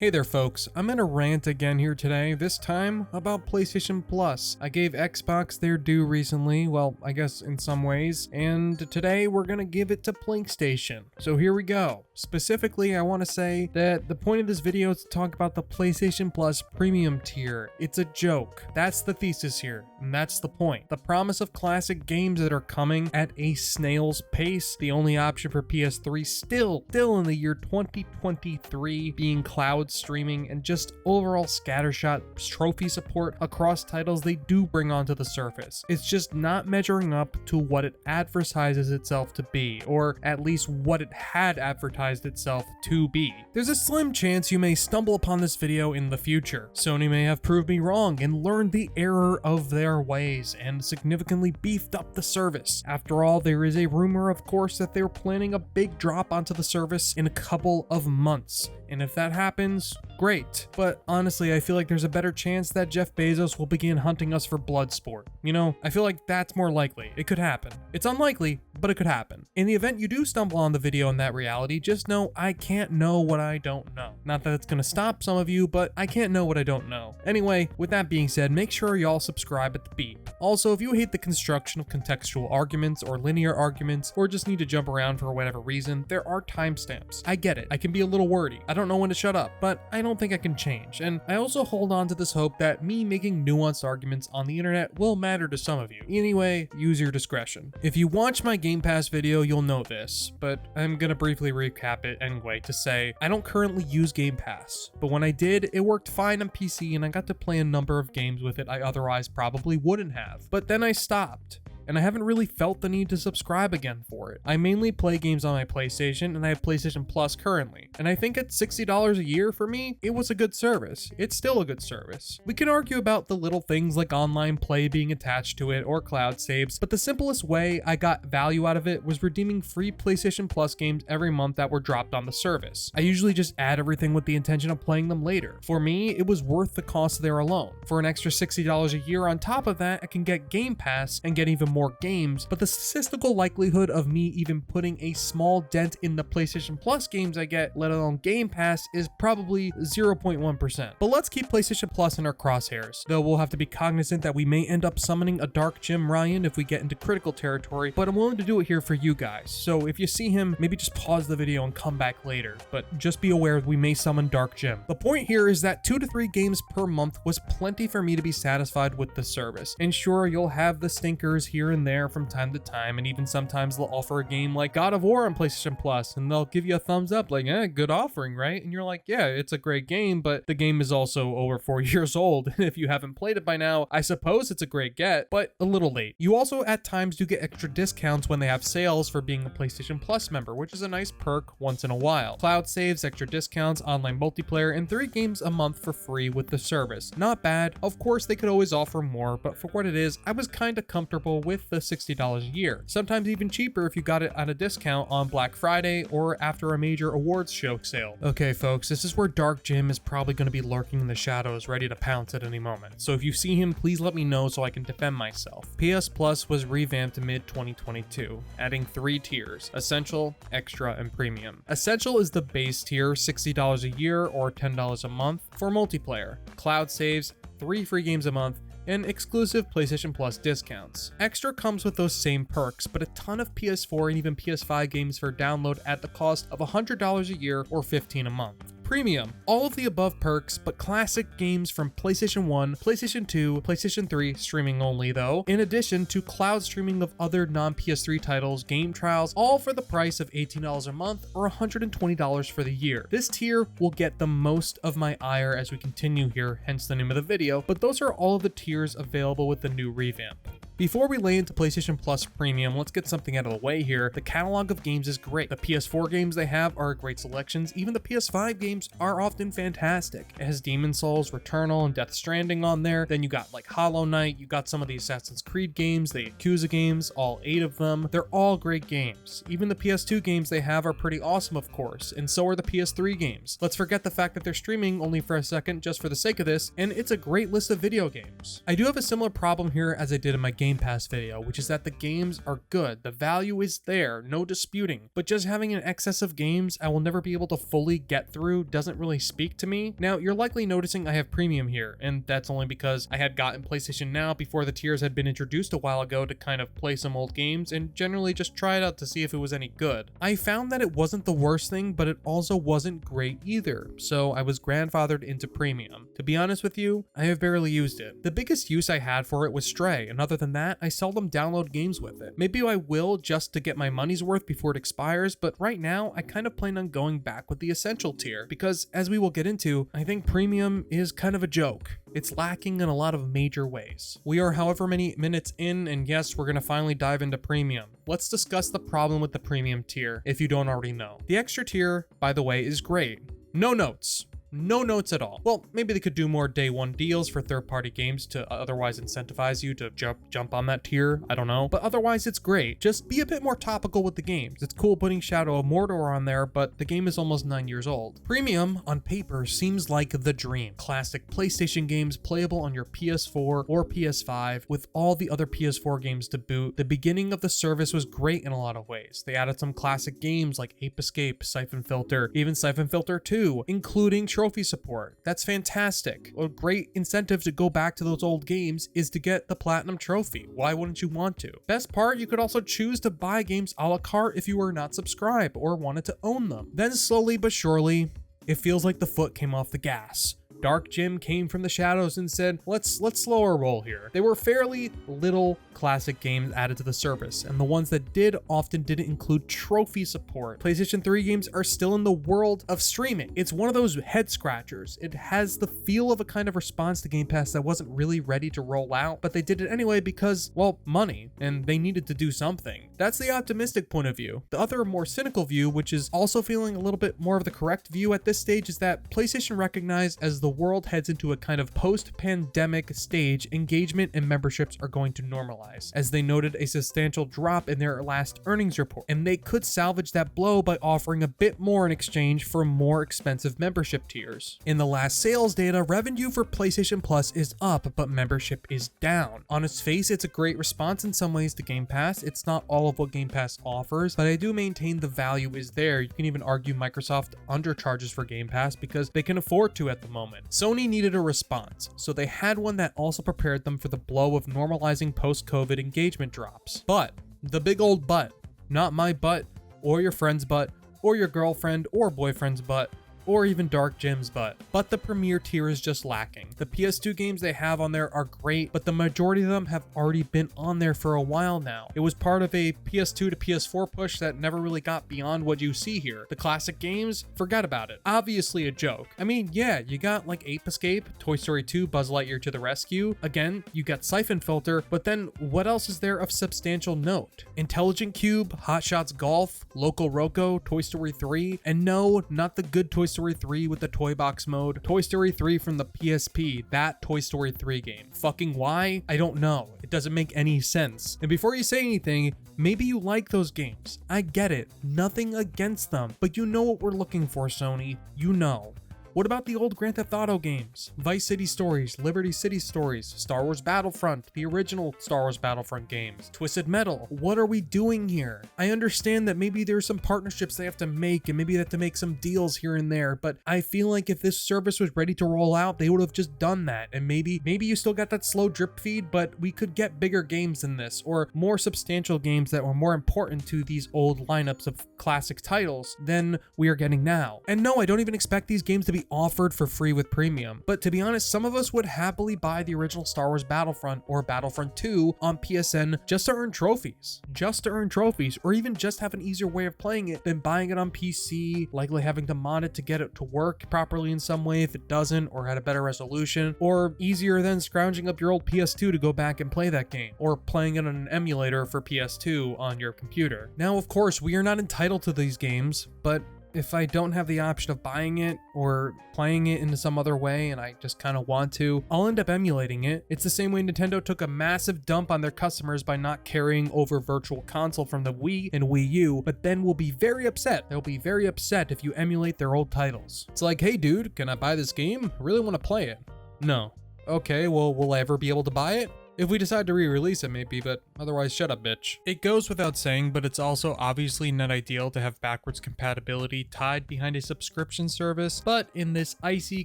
Hey there folks, I'm in a rant again here today, this time about PlayStation Plus. I gave Xbox their due recently, well, I guess in some ways, and today we're gonna give it to PlayStation. So here we go. Specifically, I want to say that the point of this video is to talk about the PlayStation Plus premium tier. It's a joke. That's the thesis here, and that's the point. The promise of classic games that are coming at a snail's pace, the only option for PS3 still in the year 2023 being cloud streaming, and just overall scattershot trophy support across titles they do bring onto the surface. It's just not measuring up to what it advertises itself to be, or at least what it had advertised itself to be. There's a slim chance you may stumble upon this video in the future. Sony may have proved me wrong and learned the error of their ways and significantly beefed up the service. After all, there is a rumor, of course, that they're planning a big drop onto the service in a couple of months. And if that happens, great. But honestly, I feel like there's a better chance that Jeff Bezos will begin hunting us for Bloodsport. You know, I feel like that's more likely. It could happen. It's unlikely, but it could happen. In the event you do stumble on the video in that reality, just know I can't know what I don't know. Not that it's gonna stop some of you, but I can't know what I don't know. Anyway, with that being said, make sure y'all subscribe at the beep. Also, if you hate the construction of contextual arguments or linear arguments, or just need to jump around for whatever reason, there are timestamps. I get it. I can be a little wordy. I don't know when to shut up, but I don't think I can change. And I also hold on to this hope that me making nuanced arguments on the internet will matter to some of you. Anyway, use your discretion. If you watch my Game Pass video, you'll know this, but I'm gonna briefly recap it anyway to say I don't currently use Game Pass, but when I did, it worked fine on PC and I got to play a number of games with it I otherwise probably wouldn't have. But then I stopped, and I haven't really felt the need to subscribe again for it. I mainly play games on my PlayStation, and I have PlayStation Plus currently. And I think at $60 a year for me, it was a good service. It's still a good service. We can argue about the little things like online play being attached to it or cloud saves, but the simplest way I got value out of it was redeeming free PlayStation Plus games every month that were dropped on the service. I usually just add everything with the intention of playing them later. For me, it was worth the cost there alone. For an extra $60 a year on top of that, I can get Game Pass and get even more games, but the statistical likelihood of me even putting a small dent in the PlayStation Plus games I get, let alone Game Pass, is probably 0.1%. But let's keep PlayStation Plus in our crosshairs, though we'll have to be cognizant that we may end up summoning a Dark Jim Ryan if we get into critical territory, but I'm willing to do it here for you guys. So if you see him, maybe just pause the video and come back later, but just be aware we may summon Dark Jim. The point here is that 2 to 3 games per month was plenty for me to be satisfied with the service. And sure, you'll have the stinkers here and there from time to time, and even sometimes they'll offer a game like God of War on PlayStation Plus, and they'll give you a thumbs up like, good offering, right? And you're like, yeah, it's a great game, but the game is also over 4 years old, and if you haven't played it by now, I suppose it's a great get, but a little late. You also at times do get extra discounts when they have sales for being a PlayStation Plus member, which is a nice perk once in a while. Cloud saves, extra discounts, online multiplayer, and 3 games a month for free with the service. Not bad. Of course, they could always offer more, but for what it is, I was kind of comfortable with the $60 a year. Sometimes even cheaper if you got it at a discount on Black Friday or after a major awards show sale. Okay folks, this is where Dark Jim is probably going to be lurking in the shadows, ready to pounce at any moment. So if you see him, please let me know so I can defend myself. PS Plus was revamped mid-2022, adding 3 tiers: Essential, Extra, and Premium. Essential is the base tier, $60 a year or $10 a month for multiplayer, cloud saves, 3 free games a month, and exclusive PlayStation Plus discounts. Extra comes with those same perks, but a ton of PS4 and even PS5 games for download at the cost of $100 a year or $15 a month. Premium, all of the above perks, but classic games from PlayStation 1, PlayStation 2, PlayStation 3, streaming only though, in addition to cloud streaming of other non-PS3 titles, game trials, all for the price of $18 a month or $120 for the year. This tier will get the most of my ire as we continue here, hence the name of the video, but those are all of the tiers available with the new revamp. Before we lay into PlayStation Plus Premium, let's get something out of the way here. The catalog of games is great. The PS4 games they have are great selections. Even the PS5 games are often fantastic. It has Demon's Souls, Returnal, and Death Stranding on there. Then you got like Hollow Knight, you got some of the Assassin's Creed games, the Yakuza games, all 8 of them. They're all great games. Even the PS2 games they have are pretty awesome, of course, and so are the PS3 games. Let's forget the fact that they're streaming only for a second just for the sake of this, and it's a great list of video games. I do have a similar problem here as I did in my Game Game Pass video, which is that the games are good. The value is there, no disputing. But just having an excess of games I will never be able to fully get through doesn't really speak to me. Now, you're likely noticing I have premium here, and that's only because I had gotten PlayStation Now before the tiers had been introduced a while ago to kind of play some old games and generally just try it out to see if it was any good. I found that it wasn't the worst thing, but it also wasn't great either, so I was grandfathered into premium. To be honest with you, I have barely used it. The biggest use I had for it was Stray, and other than that, I seldom download games with it. Maybe I will just to get my money's worth before it expires, but right now, I kind of plan on going back with the Essential tier, because as we will get into, I think premium is kind of a joke. It's lacking in a lot of major ways. We are however many minutes in, and yes, we're gonna finally dive into premium. Let's discuss the problem with the premium tier, if you don't already know. The extra tier, by the way, is great. No notes. No notes at all. Well, maybe they could do more day one deals for third-party games to otherwise incentivize you to jump on that tier. I don't know. But otherwise, it's great. Just be a bit more topical with the games. It's cool putting Shadow of Mordor on there, but the game is almost 9 years old. Premium, on paper, seems like the dream. Classic PlayStation games playable on your PS4 or PS5 with all the other PS4 games to boot. The beginning of the service was great in a lot of ways. They added some classic games like Ape Escape, Siphon Filter, even Siphon Filter 2, including trophy support. That's fantastic. A great incentive to go back to those old games is to get the platinum trophy. Why wouldn't you want to? Best part, you could also choose to buy games a la carte if you were not subscribed or wanted to own them. Then slowly but surely, it feels like the foot came off the gas. Dark Jim came from the shadows and said, let's slow our roll here. There were fairly little classic games added to the service, and the ones that did often didn't include trophy support. PlayStation 3 games are still in the world of streaming. It's one of those head scratchers. It has the feel of a kind of response to Game Pass that wasn't really ready to roll out, but they did it anyway because, well, money, and they needed to do something. That's the optimistic point of view. The other more cynical view, which is also feeling a little bit more of the correct view at this stage, is that PlayStation recognized as the world heads into a kind of post-pandemic stage, engagement and memberships are going to normalize, as they noted a substantial drop in their last earnings report, and they could salvage that blow by offering a bit more in exchange for more expensive membership tiers. In the last sales data, revenue for PlayStation Plus is up, but membership is down. On its face, it's a great response in some ways to Game Pass. It's not all of what Game Pass offers, but I do maintain the value is there. You can even argue Microsoft undercharges for Game Pass because they can afford to at the moment. Sony needed a response, so they had one that also prepared them for the blow of normalizing post-COVID engagement drops. But, the big old but, not my butt, or your friend's butt, or your girlfriend or boyfriend's butt, or even Dark Jim's butt. But the premier tier is just lacking. The PS2 games they have on there are great, but the majority of them have already been on there for a while now. It was part of a PS2 to PS4 push that never really got beyond what you see here. The classic games, forget about it. Obviously a joke. I mean, yeah, you got like Ape Escape, Toy Story 2, Buzz Lightyear to the Rescue. Again, you got Siphon Filter, but then what else is there of substantial note? Intelligent Cube, Hot Shots Golf, Loco Roco, Toy Story 3, and no, not the good Toy Story 3 with the toy box mode. Toy Story 3 from the PSP, that Toy Story 3 game. Fucking why? I don't know. It doesn't make any sense. And before you say anything, maybe you like those games. I get it. Nothing against them. But you know what we're looking for, Sony. You know. What about the old Grand Theft Auto games? Vice City Stories, Liberty City Stories, Star Wars Battlefront, the original Star Wars Battlefront games, Twisted Metal. What are we doing here? I understand that maybe there's some partnerships they have to make and maybe they have to make some deals here and there, but I feel like if this service was ready to roll out, they would have just done that. And maybe you still got that slow drip feed, but we could get bigger games than this, or more substantial games that were more important to these old lineups of classic titles than we are getting now. And no, I don't even expect these games to be offered for free with premium, but to be honest, some of us would happily buy the original Star Wars Battlefront or Battlefront 2 on PSN just to earn trophies, or even just have an easier way of playing it than buying it on PC, likely having to mod it to get it to work properly in some way if it doesn't, or had a better resolution, or easier than scrounging up your old PS2 to go back and play that game, or playing it on an emulator for PS2 on your computer. Now, of course, we are not entitled to these games, but if I don't have the option of buying it or playing it in some other way and I just kind of want to, I'll end up emulating it. It's the same way Nintendo took a massive dump on their customers by not carrying over Virtual Console from the Wii and Wii U, but then will be very upset. They'll be very upset if you emulate their old titles. It's like, hey dude, can I buy this game? I really want to play it. No. Okay, well, will I ever be able to buy it? If we decide to re-release it maybe, but otherwise shut up, bitch. It goes without saying, but it's also obviously not ideal to have backwards compatibility tied behind a subscription service, but in this icy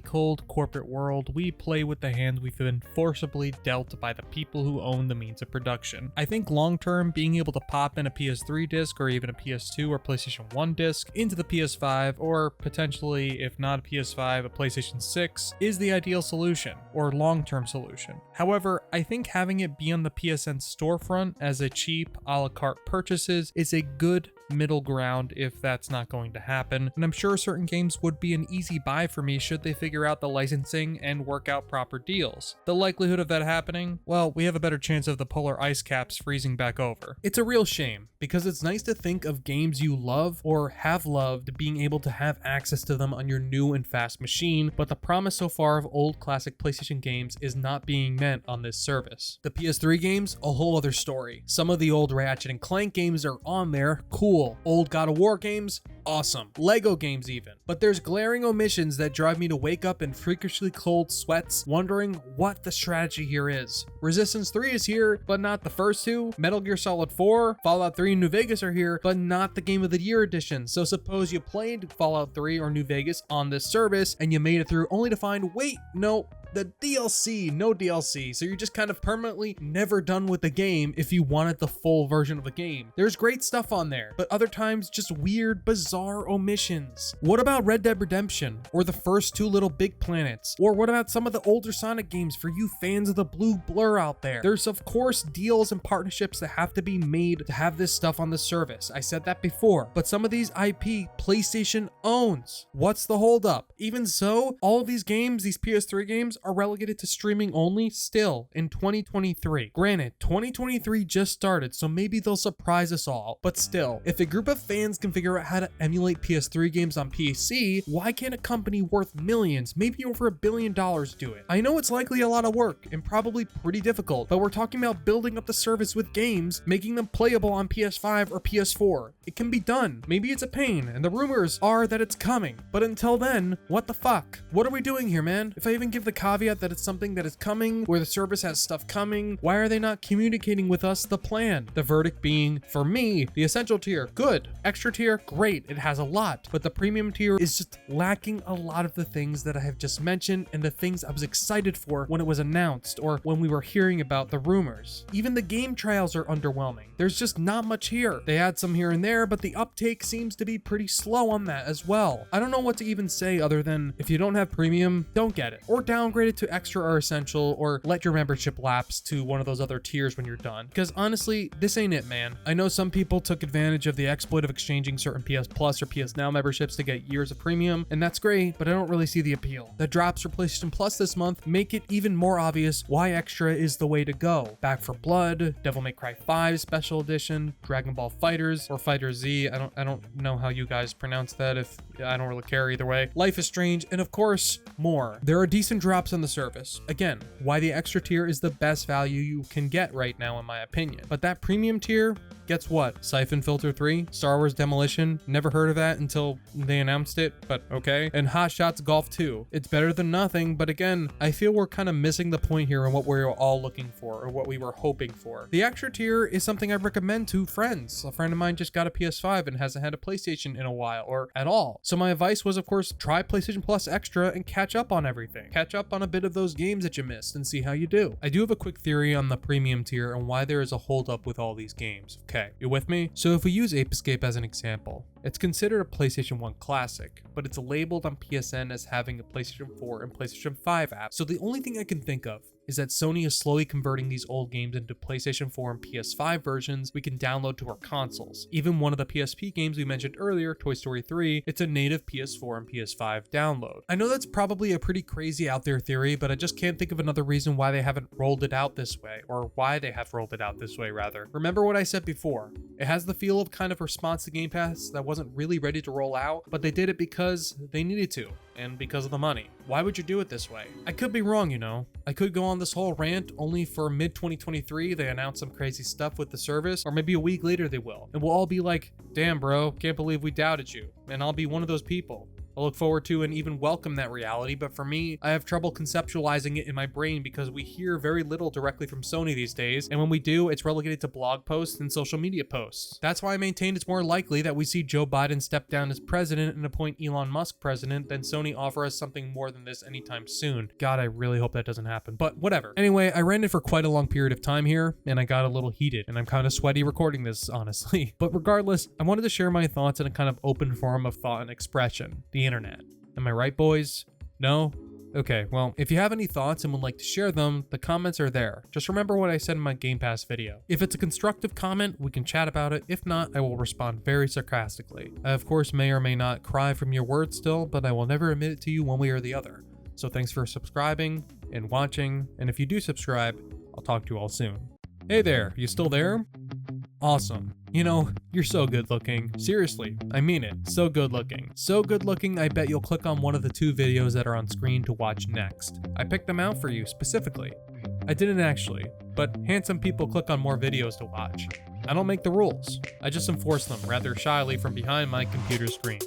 cold corporate world, we play with the hands we've been forcibly dealt by the people who own the means of production. I think long term, being able to pop in a PS3 disc or even a PS2 or PlayStation 1 disc into the PS5, or potentially, if not a PS5, a PlayStation 6, is the ideal solution, or long-term solution. However, I think having it be on the PSN storefront as a cheap a la carte purchases is a good middle ground if that's not going to happen, and I'm sure certain games would be an easy buy for me should they figure out the licensing and work out proper deals. The likelihood of that happening? Well, we have a better chance of the polar ice caps freezing back over. It's a real shame, because it's nice to think of games you love or have loved being able to have access to them on your new and fast machine, but the promise so far of old classic PlayStation games is not being met on this service. The PS3 games, a whole other story. Some of the old Ratchet and Clank games are on there, cool. Old God of War games, awesome. Lego games even. But there's glaring omissions that drive me to wake up in freakishly cold sweats, wondering what the strategy here is. Resistance 3 is here, but not the first two. Metal Gear Solid 4, Fallout 3 and New Vegas are here, but not the Game of the Year edition. So suppose you played Fallout 3 or New Vegas on this service, and you made it through only to find, wait, no, the DLC, no DLC. So you're just kind of permanently never done with the game if you wanted the full version of the game. There's great stuff on there, but other times just weird, bizarre omissions. What about Red Dead Redemption or the first two Little Big Planets? Or what about some of the older Sonic games for you fans of the blue blur out there? There's of course deals and partnerships that have to be made to have this stuff on the service. I said that before, but some of these IP PlayStation owns. What's the holdup? Even so, all of these games, these PS3 games, are relegated to streaming only still in 2023. Granted, 2023 just started, so maybe they'll surprise us all, but still, if a group of fans can figure out how to emulate PS3 games on PC, why can't a company worth millions, maybe over $1 billion do it? I know it's likely a lot of work and probably pretty difficult, but we're talking about building up the service with games, making them playable on PS5 or PS4. It can be done. Maybe it's a pain, and the rumors are that it's coming, but until then, what the fuck? What are we doing here, man? If I even give the caveat that it's something that is coming, where the service has stuff coming, why are they not communicating with us the plan? The verdict being, for me, the essential tier, good. Extra tier, great. It has a lot, but the premium tier is just lacking a lot of the things that I have just mentioned and the things I was excited for when it was announced or when we were hearing about the rumors. Even the game trials are underwhelming. There's just not much here. They add some here and there, but the uptake seems to be pretty slow on that as well. I don't know what to even say other than if you don't have premium, don't get it, or downgrade it to extra or essential, or let your membership lapse to one of those other tiers when you're done. Because honestly, this ain't it, man. I know some people took advantage of the exploit of exchanging certain PS Plus or PS Now memberships to get years of premium, and that's great, but I don't really see the appeal. The drops for PlayStation Plus this month make it even more obvious why extra is the way to go. Back 4 Blood, Devil May Cry 5 Special Edition, Dragon Ball Fighters, or Fighter Z, I don't know how you guys pronounce that, if I don't really care either way. Life is Strange, and of course, more. There are decent drops on the service. Again, why the extra tier is the best value you can get right now in my opinion. But that premium tier gets what? Siphon Filter 3, Star Wars Demolition, never heard of that until they announced it, but okay. And Hot Shots Golf 2. It's better than nothing, but again, I feel we're kind of missing the point here on what we're all looking for or what we were hoping for. The extra tier is something I recommend to friends. A friend of mine just got a PS5 and hasn't had a PlayStation in a while or at all. So my advice was, of course, try PlayStation Plus Extra and catch up on everything. Catch up on a bit of those games that you missed and see how you do. I do have a quick theory on the premium tier and why there is a holdup with all these games. Okay, you with me? So if we use Ape Escape as an example, it's considered a PlayStation 1 classic, but it's labeled on PSN as having a PlayStation 4 and PlayStation 5 app. So the only thing I can think of is that Sony is slowly converting these old games into PlayStation 4 and PS5 versions we can download to our consoles. Even one of the PSP games we mentioned earlier, Toy Story 3, it's a native PS4 and PS5 download. I know that's probably a pretty crazy out there theory, but I just can't think of another reason why they haven't rolled it out this way, or why they have rolled it out this way rather. Remember what I said before. It has the feel of kind of response to Game Pass that wasn't really ready to roll out, but they did it because they needed to, and because of the money. Why would you do it this way? I could be wrong, you know. I could go on this whole rant only for mid-2023 they announce some crazy stuff with the service, or maybe a week later they will. And we'll all be like, damn bro, can't believe we doubted you. And I'll be one of those people. I look forward to and even welcome that reality, but for me, I have trouble conceptualizing it in my brain because we hear very little directly from Sony these days, and when we do, it's relegated to blog posts and social media posts. That's why I maintain it's more likely that we see Joe Biden step down as president and appoint Elon Musk president than Sony offer us something more than this anytime soon. God, I really hope that doesn't happen, but whatever. Anyway, I ran it for quite a long period of time here, and I got a little heated, and I'm kind of sweaty recording this, honestly. But regardless, I wanted to share my thoughts in a kind of open forum of thought and expression, the internet. Am I right, boys? No? Okay, well, if you have any thoughts and would like to share them, the comments are there. Just remember what I said in my Game Pass video. If it's a constructive comment, we can chat about it. If not, I will respond very sarcastically. I, of course, may or may not cry from your words still, but I will never admit it to you one way or the other. So thanks for subscribing and watching, and if you do subscribe, I'll talk to you all soon. Hey there, you still there? Awesome. You know, you're so good looking. Seriously, I mean it. So good looking. So good looking, I bet you'll click on one of the 2 videos that are on screen to watch next. I picked them out for you specifically. I didn't actually, but handsome people click on more videos to watch. I don't make the rules. I just enforce them rather shyly from behind my computer screen.